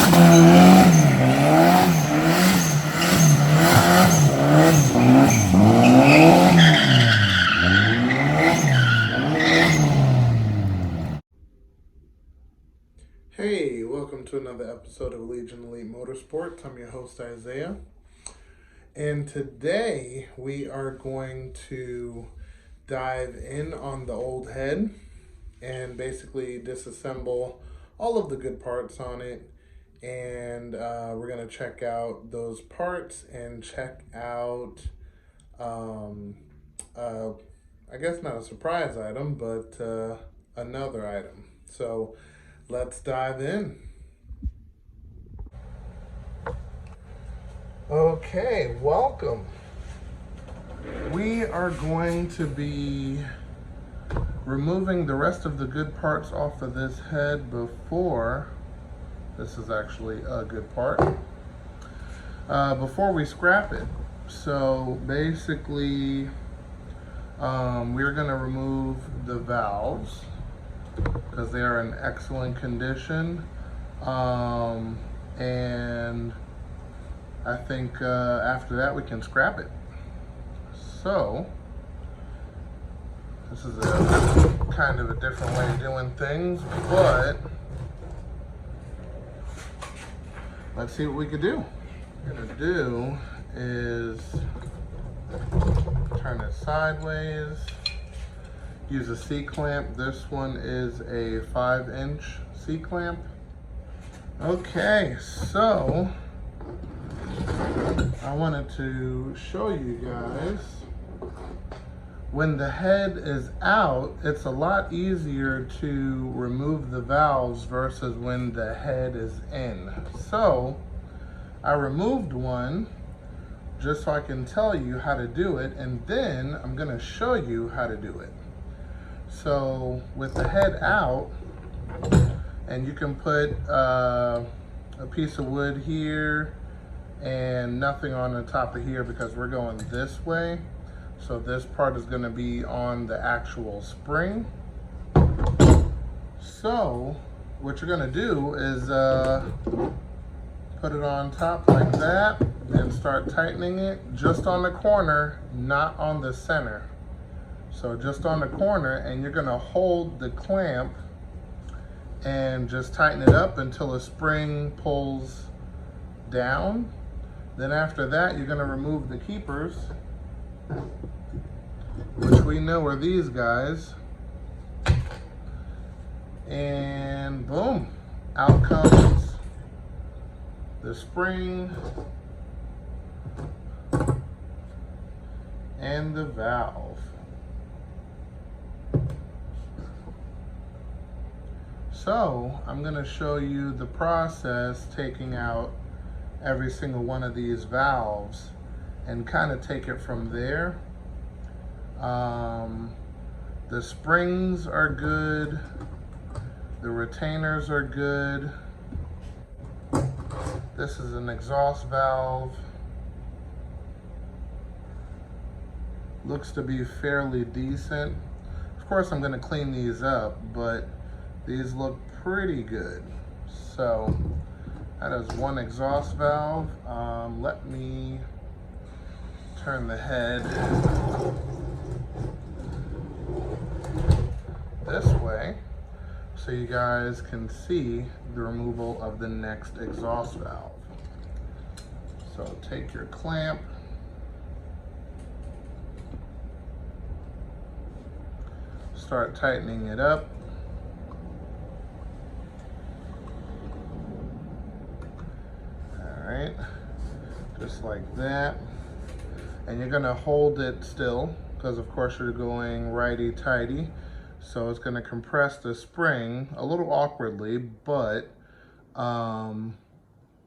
Hey, welcome to another episode of Legion Elite Motorsports. I'm your host, Isaiah. And today we are going to dive in on the old head and basically disassemble all of the good parts on it. And we're going to check out those parts and check out, um, uh, I guess not a surprise item, but another item. So let's dive in. Okay, welcome. We are going to be removing the rest of the good parts off of this head before, this is actually a good part, before we scrap it. So basically, we're going to remove the valves because they are in excellent condition. And I think after that we can scrap it. So this is a kind of a different way of doing things, but let's see what we could do. What we're gonna do is turn it sideways, use a C-clamp. This one is a 5-inch C-clamp. Okay, so I wanted to show you guys, when the head is out, it's a lot easier to remove the valves versus when the head is in. So I removed one just so I can tell you how to do it, and then I'm going to show you how to do it. So with the head out, and you can put a piece of wood here and nothing on the top of here because we're going this way. So this part is going to be on the actual spring. So what you're going to do is put it on top like that and start tightening it just on the corner, not on the center. So just on the corner, and you're going to hold the clamp and just tighten it up until the spring pulls down. Then after that, you're going to remove the keepers, which we know are these guys. And boom, out comes the spring and the valve. So I'm going to show you the process taking out every single one of these valves and kind of take it from there. The springs are good, the retainers are good. This is an exhaust valve. Looks to be fairly decent. Of course I'm going to clean these up, but these look pretty good. So that is one exhaust valve. Let me turn the head this way so you guys can see the removal of the next exhaust valve. So take your clamp, start tightening it up. All right, just like that. And you're gonna hold it still because of course you're going righty-tighty. So it's gonna compress the spring a little awkwardly, but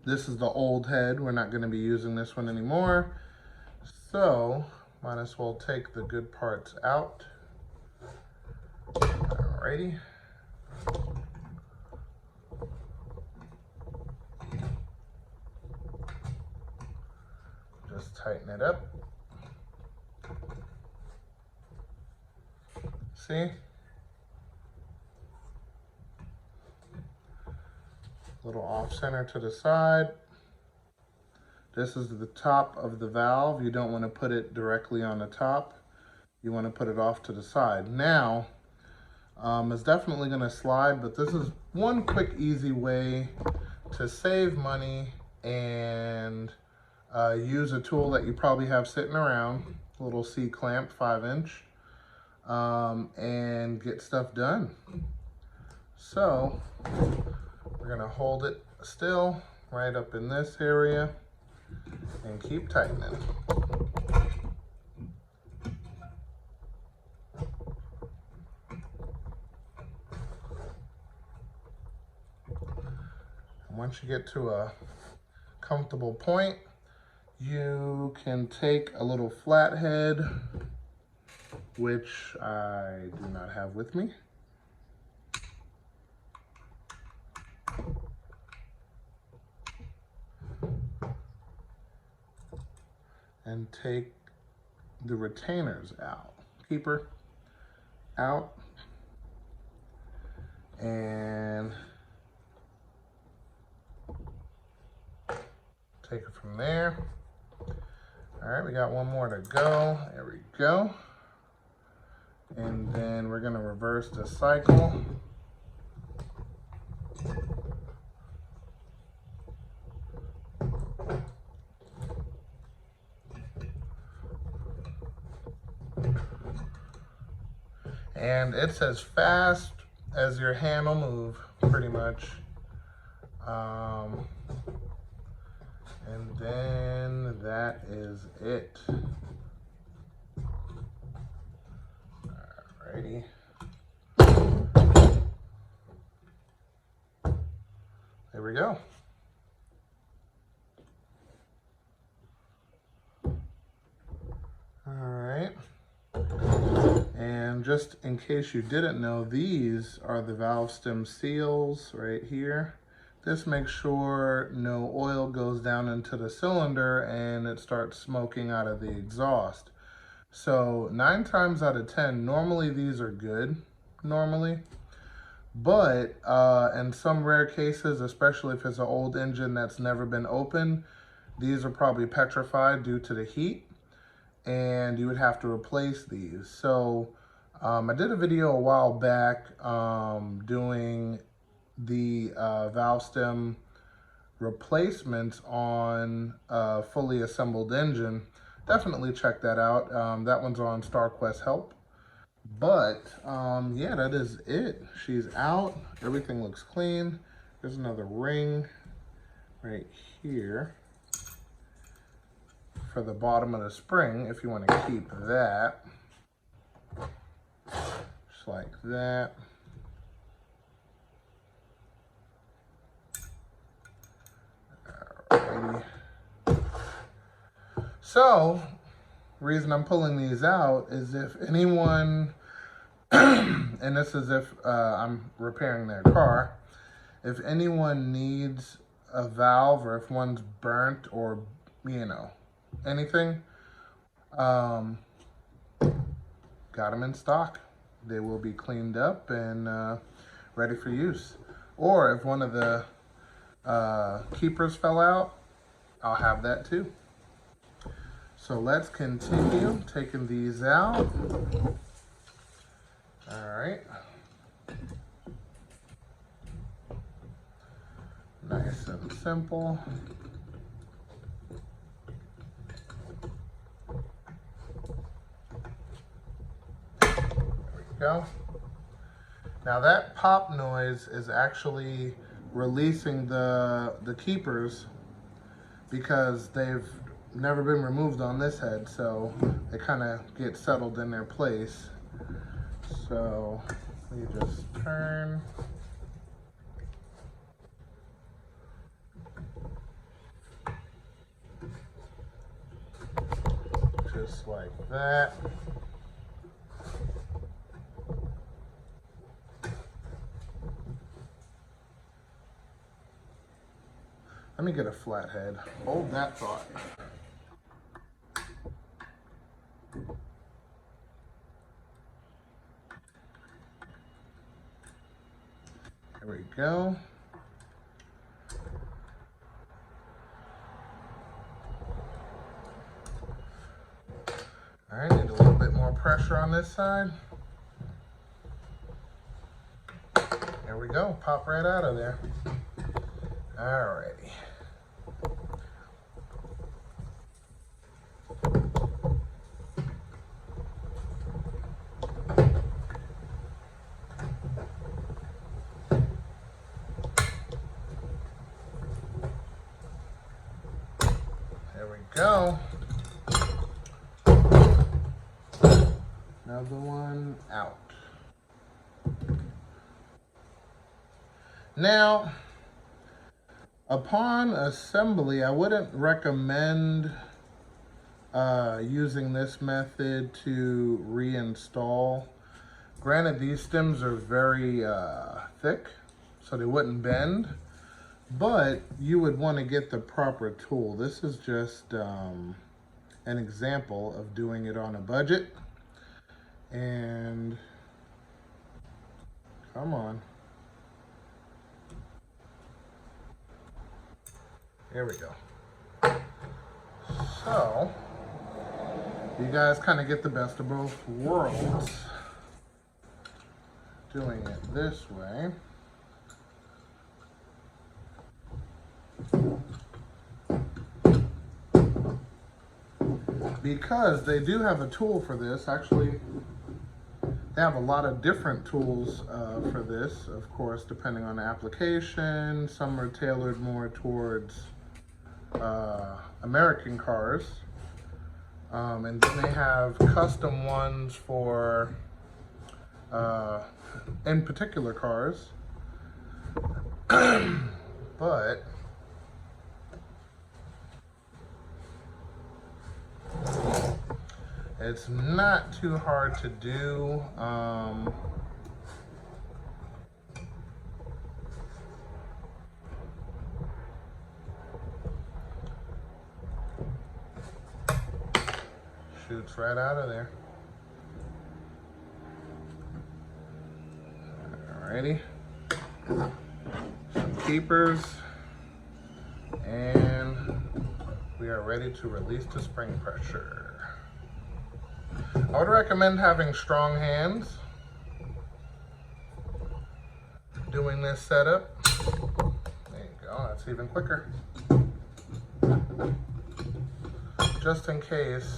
this is the old head. We're not gonna be using this one anymore. So might as well take the good parts out. Alrighty. Just tighten it up. See? Little off center to the side. This is the top of the valve. You don't want to put it directly on the top. You want to put it off to the side. Now, it's definitely going to slide, but this is one quick, easy way to save money and use a tool that you probably have sitting around, a little C-clamp, 5-inch, and get stuff done. So, we're going to hold it still right up in this area and keep tightening. Once you get to a comfortable point, you can take a little flathead, which I do not have with me. And take the retainers out. Keeper out. And take it from there. All right, we got one more to go. There we go. And then we're gonna reverse the cycle. And it's as fast as your hand will move, pretty much. And then that is it. Alrighty. There we go. All right. And just in case you didn't know, these are the valve stem seals right here. This makes sure no oil goes down into the cylinder and it starts smoking out of the exhaust. So 9 times out of 10, normally these are good, but in some rare cases, especially if it's an old engine that's never been opened, these are probably petrified due to the heat, and you would have to replace these. So I did a video a while back doing the valve stem replacements on a fully assembled engine. Definitely check that out. That one's on StarQuest Help. But yeah, that is it. She's out. Everything looks clean. There's another ring right here for the bottom of the spring if you want to keep that. Just like that. Alrighty. So, reason I'm pulling these out is if anyone, and this is if I'm repairing their car, if anyone needs a valve or if one's burnt or, you know, anything, got them in stock. They will be cleaned up and ready for use. Or if one of the keepers fell out, I'll have that too. So let's continue taking these out. All right. Nice and simple. There we go. Now that pop noise is actually releasing the keepers because they've never been removed on this head, so they kind of get settled in their place. So you just turn. Just like that. Let me get a flathead. Hold that thought. There we go. pressure on this side. There we go, pop right out of there. Alrighty. There we go. Another one out. Now, upon assembly, I wouldn't recommend using this method to reinstall. Granted, these stems are very thick, so they wouldn't bend, but you would want to get the proper tool. This is just an example of doing it on a budget. And come on. There we go. So, you guys kind of get the best of both worlds. Doing it this way. Because they do have a tool for this. Actually, they have a lot of different tools for this, of course, depending on the application. Some are tailored more towards American cars. And then they have custom ones for, in particular cars. But it's not too hard to do. Shoots right out of there. Alrighty. Some keepers. And we are ready to release the spring pressure. I would recommend having strong hands doing this setup. There you go, that's even quicker. Just in case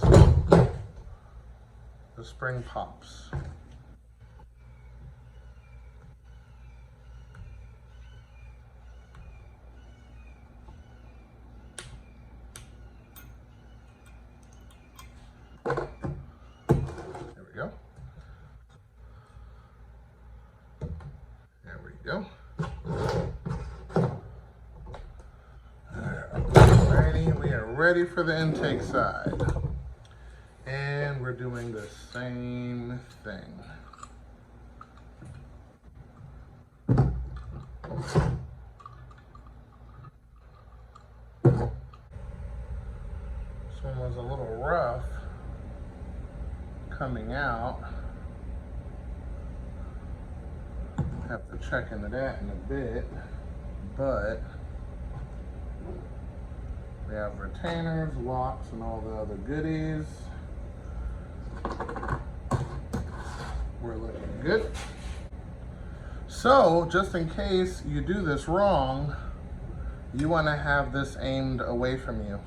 the spring pops. Go. Alrighty, we are ready for the intake side. And we're doing the same thing. This one was a little rough coming out. Have to check into that in a bit, but we have retainers, locks, and all the other goodies. We're looking good. So, just in case you do this wrong, you want to have this aimed away from you.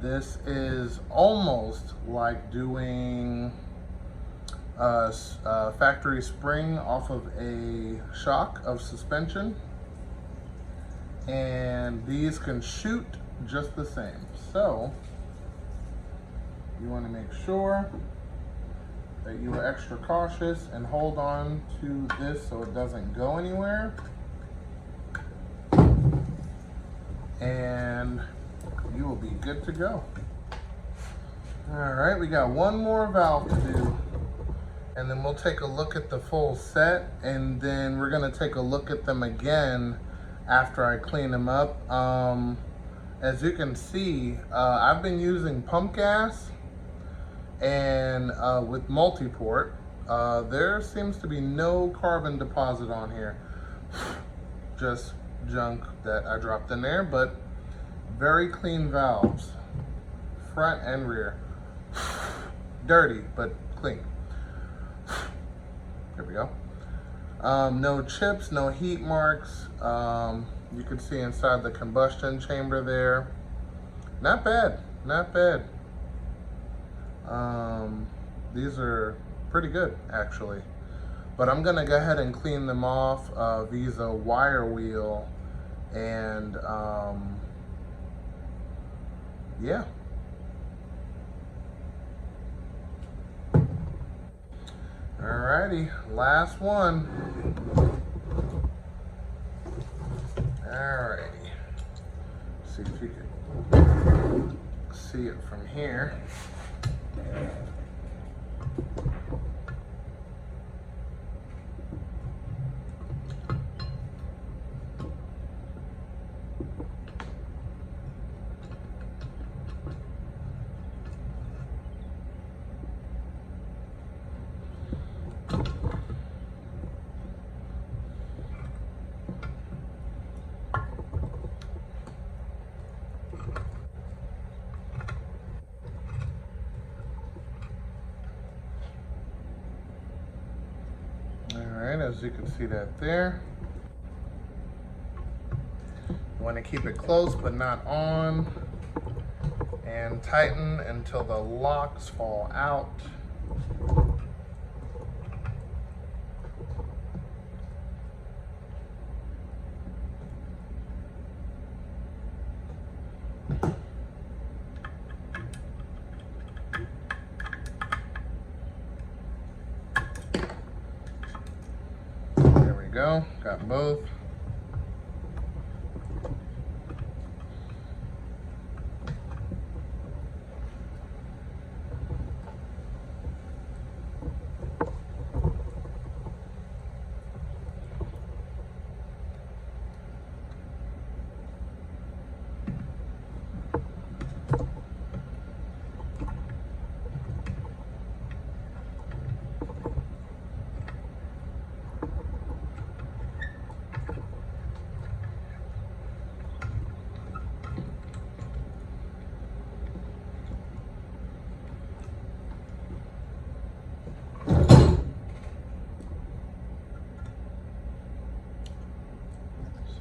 This is almost like doing a factory spring off of a shock of suspension, and these can shoot just the same. So you want to make sure that you are extra cautious and hold on to this so it doesn't go anywhere, and you will be good to go. All right, we got one more valve to do, and then we'll take a look at the full set, and then we're gonna take a look at them again after I clean them up. As you can see, I've been using pump gas, and with multi-port, there seems to be no carbon deposit on here. Just junk that I dropped in there, but very clean valves, front and rear. Dirty, but clean. There we go. No chips, no heat marks. You can see inside the combustion chamber there. Not bad, not bad. These are pretty good, actually. But I'm gonna go ahead and clean them off via wire wheel, and yeah. Alrighty, last one. Alrighty. See if you can see it from here. Alright, as you can see that there. You want to keep it close but not on, and tighten until the locks fall out. Go, got both.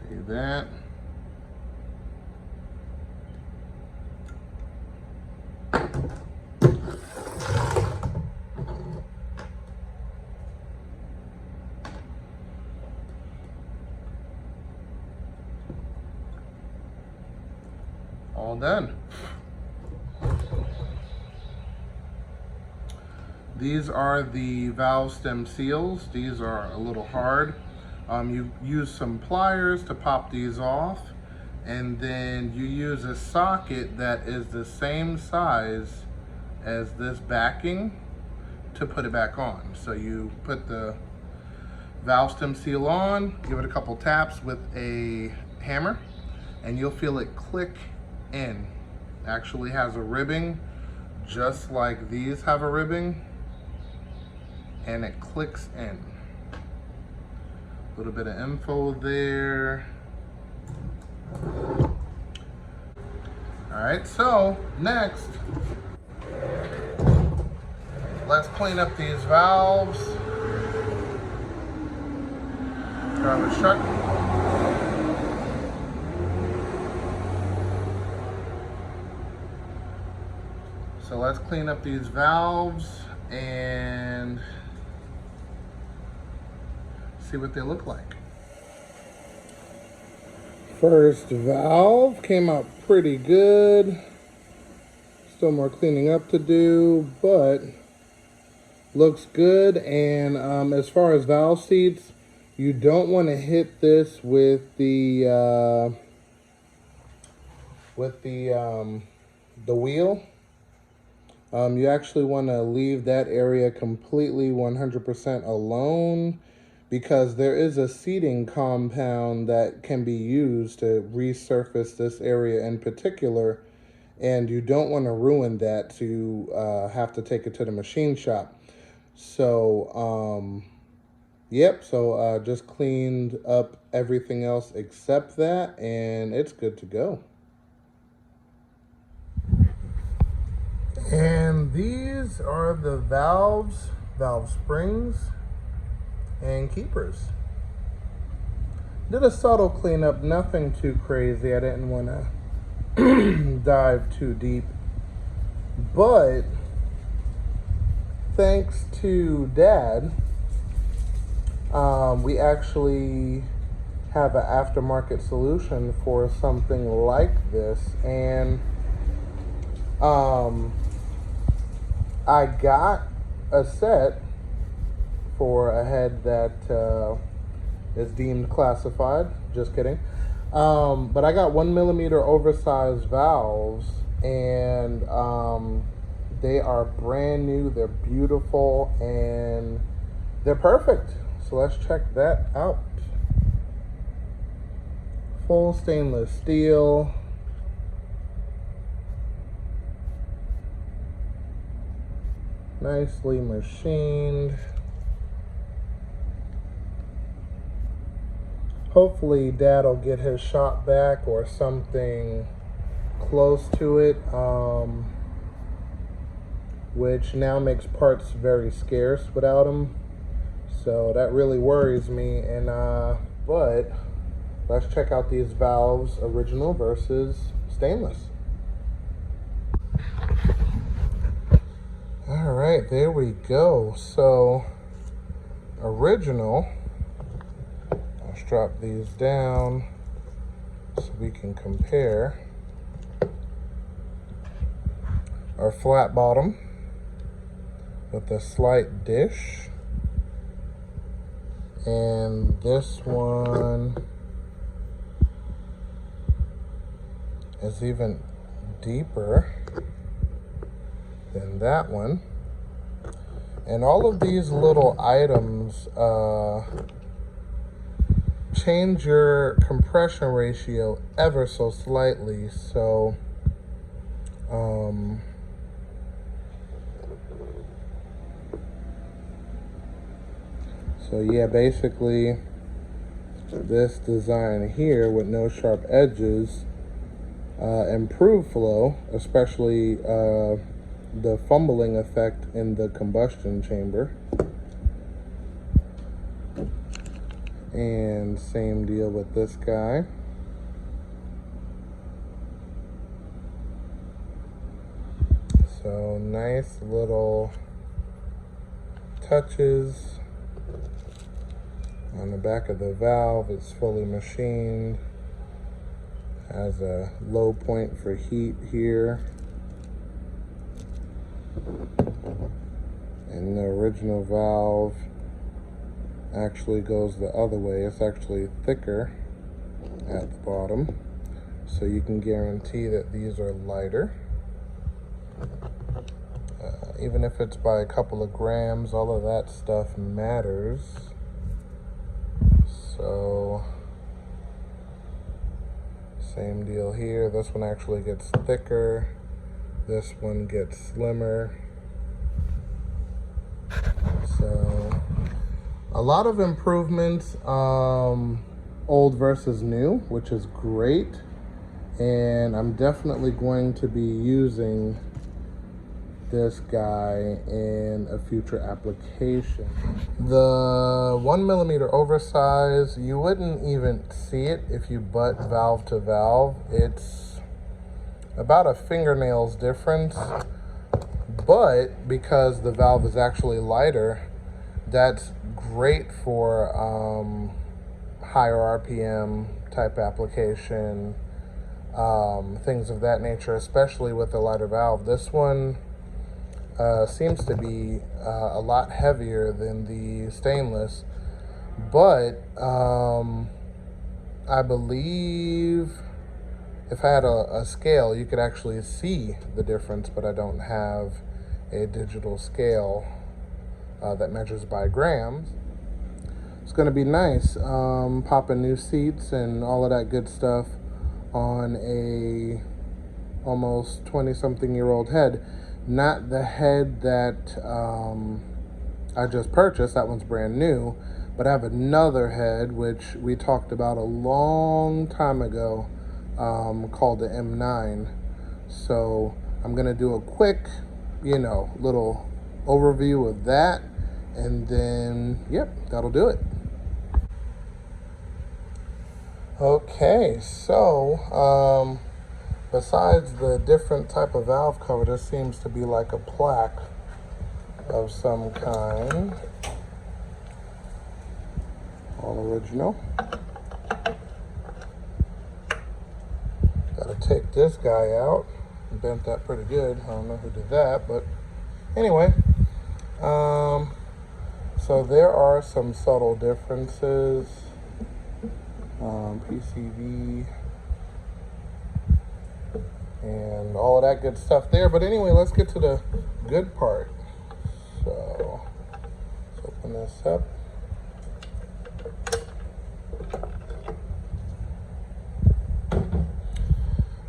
See that? All done. These are the valve stem seals. These are a little hard. You use some pliers to pop these off, and then you use a socket that is the same size as this backing to put it back on. So you put the valve stem seal on, give it a couple taps with a hammer, and you'll feel it click in. It actually has a ribbing, just like these have a ribbing, and it clicks in. A little bit of info there. All right, so next, let's clean up these valves. Grab a shark. So let's clean up these valves and see what they look like. First valve came out pretty good. Still more cleaning up to do, but looks good. And as far as valve seats, you don't want to hit this with the wheel. You actually want to leave that area completely 100% alone, because there is a seating compound that can be used to resurface this area in particular, and you don't want to ruin that to have to take it to the machine shop. So, yep, so just cleaned up everything else except that, and it's good to go. And these are the valves, valve springs, and keepers. Did a subtle cleanup, nothing too crazy. I didn't want to dive too deep. But thanks to Dad, we actually have an aftermarket solution for something like this. And I got a set for a head that is deemed classified. Just kidding. But I got 1mm oversized valves, and they are brand new, they're beautiful, and they're perfect. So let's check that out. Full stainless steel. Nicely machined. Hopefully Dad will get his shot back or something close to it, which now makes parts very scarce without him. So that really worries me. And but let's check out these valves, original versus stainless. All right, there we go. So original, let's drop these down so we can compare. Our flat bottom with a slight dish, and this one is even deeper than that one. And all of these little items change your compression ratio ever so slightly. So yeah, basically this design here with no sharp edges improve flow, especially the fumbling effect in the combustion chamber. And same deal with this guy. So nice little touches on the back of the valve. It's fully machined. Has a low point for heat here. And the original valve actually goes the other way. It's actually thicker at the bottom, so you can guarantee that these are lighter. Even if it's by a couple of grams, all of that stuff matters. So same deal here. This one actually gets thicker. This one gets slimmer. So a lot of improvements, old versus new, which is great. And I'm definitely going to be using this guy in a future application. The 1mm oversize, you wouldn't even see it if you butt valve to valve. It's about a fingernail's difference, but because the valve is actually lighter, that's great for higher RPM type application, things of that nature, especially with the lighter valve. This one seems to be a lot heavier than the stainless, but I believe if I had a scale, you could actually see the difference, but I don't have a digital scale that measures by grams. It's going to be nice popping new seats and all of that good stuff on a almost 20-something-year-old head. Not the head that I just purchased. That one's brand new. But I have another head, which we talked about a long time ago, called the M9. So I'm going to do a quick little overview of that. And then, yep, that'll do it. Okay, so besides the different type of valve cover, this seems to be like a plaque of some kind. All original. Gotta take this guy out. Bent that pretty good. I don't know who did that, but anyway. So there are some subtle differences. PCV and all of that good stuff there. But anyway, let's get to the good part. So let's open this up.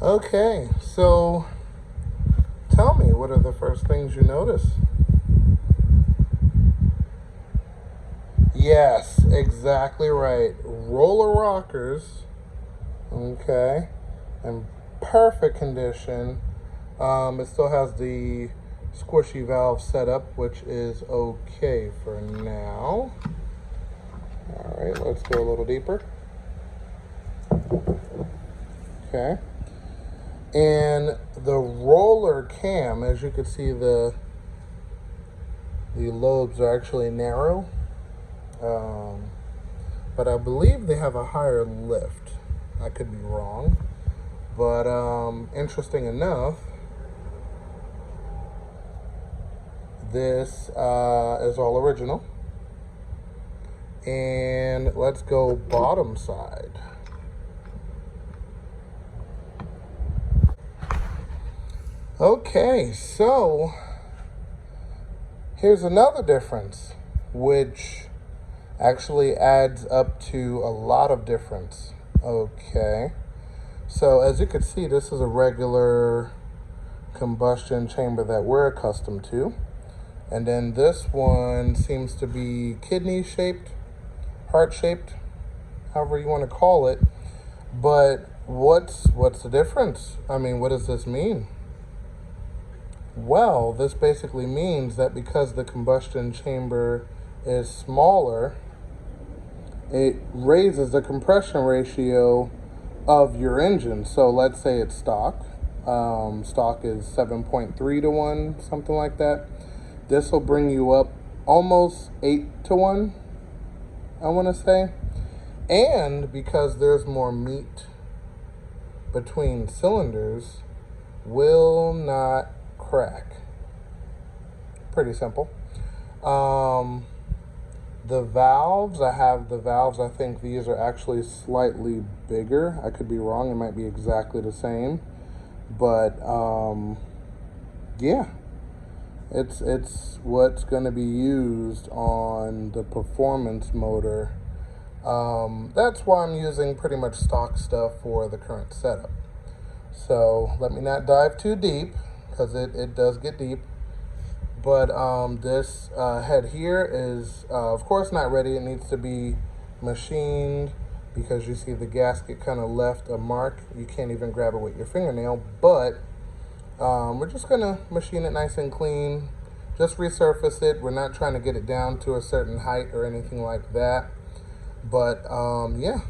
Okay, so tell me, what are the first things you notice? Yes, exactly right. Roller rockers, okay, in perfect condition. It still has the squishy valve setup, which is okay for now. All right, let's go a little deeper. Okay. And the roller cam, as you can see, the lobes are actually narrow. But I believe they have a higher lift. I could be wrong. But interesting enough, this is all original. And let's go bottom side. Okay, so here's another difference, which actually adds up to a lot of difference. Okay, so as you can see, this is a regular combustion chamber that we're accustomed to. And then this one seems to be kidney shaped, heart shaped, however you want to call it. But what's the difference? I mean, what does this mean? Well, this basically means that because the combustion chamber is smaller, it raises the compression ratio of your engine. So let's say it's stock. Stock is 7.3 to 1, something like that. This will bring you up almost 8 to 1, I want to say. And because there's more meat between cylinders, will not crack. Pretty simple. The valves, I think these are actually slightly bigger. I could be wrong, it might be exactly the same. But yeah, it's what's going to be used on the performance motor. That's why I'm using pretty much stock stuff for the current setup. So let me not dive too deep, because it does get deep. But this head here is, of course, not ready. It needs to be machined, because you see the gasket kind of left a mark. You can't even grab it with your fingernail. But we're just going to machine it nice and clean. Just resurface it. We're not trying to get it down to a certain height or anything like that. But yeah,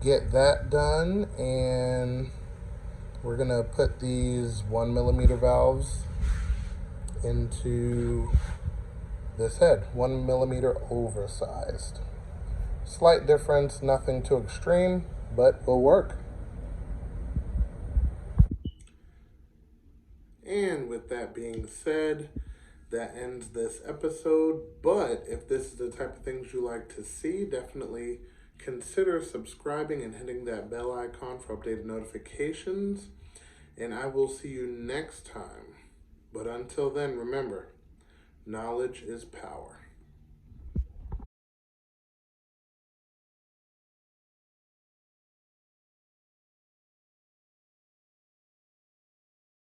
get that done. And we're going to put these 1mm valves into this head. 1mm oversized. Slight difference, nothing too extreme, but will work. And with that being said, that ends this episode. But if this is the type of things you like to see, definitely consider subscribing and hitting that bell icon for updated notifications. And I will see you next time. But until then, remember, knowledge is power.